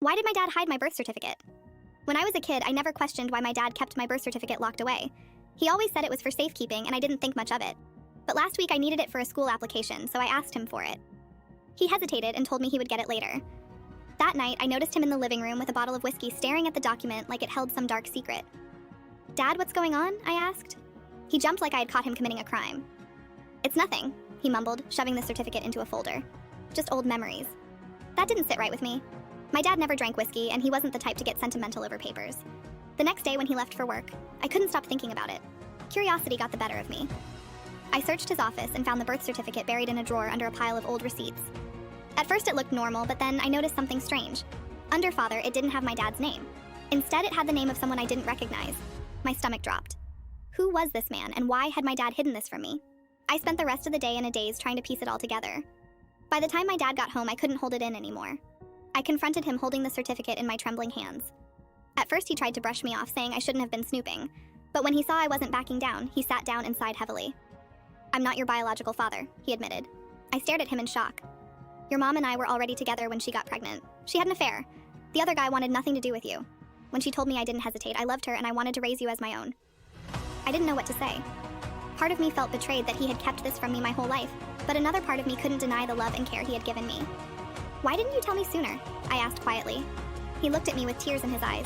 Why did my dad hide my birth certificate? When I was a kid, I never questioned why my dad kept my birth certificate locked away. He always said it was for safekeeping, and I didn't think much of it. But last week I needed it for a school application, so I asked him for it. He hesitated and told me he would get it later. That night, I noticed him in the living room with a bottle of whiskey staring at the document like it held some dark secret. "Dad, what's going on?" I asked. He jumped like I had caught him committing a crime. "It's nothing," he mumbled, shoving the certificate into a folder. "Just old memories." That didn't sit right with me. My dad never drank whiskey, and he wasn't the type to get sentimental over papers. The next day when he left for work, I couldn't stop thinking about it. Curiosity got the better of me. I searched his office and found the birth certificate buried in a drawer under a pile of old receipts. At first it looked normal, but then I noticed something strange. Under father, it didn't have my dad's name. Instead, it had the name of someone I didn't recognize. My stomach dropped. Who was this man, and why had my dad hidden this from me? I spent the rest of the day in a daze trying to piece it all together. By the time my dad got home, I couldn't hold it in anymore. I confronted him holding the certificate in my trembling hands. At first, he tried to brush me off, saying I shouldn't have been snooping. But when he saw I wasn't backing down, he sat down and sighed heavily. "I'm not your biological father," he admitted. I stared at him in shock. "Your mom and I were already together when she got pregnant. She had an affair. The other guy wanted nothing to do with you. When she told me, I didn't hesitate. I loved her and I wanted to raise you as my own." I didn't know what to say. Part of me felt betrayed that he had kept this from me my whole life, but another part of me couldn't deny the love and care he had given me. "Why didn't you tell me sooner?" I asked quietly. He looked at me with tears in his eyes.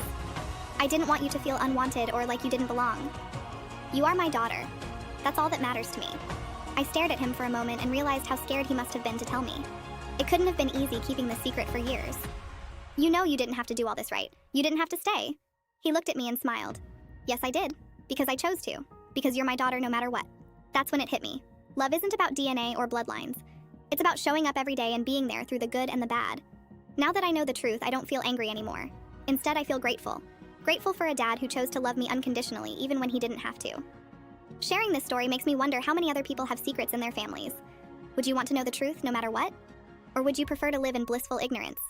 "I didn't want you to feel unwanted or like you didn't belong. You are my daughter. That's all that matters to me." I stared at him for a moment and realized how scared he must have been to tell me. It couldn't have been easy keeping the secret for years. "You know you didn't have to do all this, right? You didn't have to stay." He looked at me and smiled. "Yes, I did. Because I chose to. Because you're my daughter no matter what." That's when it hit me. Love isn't about DNA or bloodlines. It's about showing up every day and being there through the good and the bad. Now that I know the truth, I don't feel angry anymore. Instead, I feel grateful. Grateful for a dad who chose to love me unconditionally, even when he didn't have to. Sharing this story makes me wonder how many other people have secrets in their families. Would you want to know the truth no matter what? Or would you prefer to live in blissful ignorance?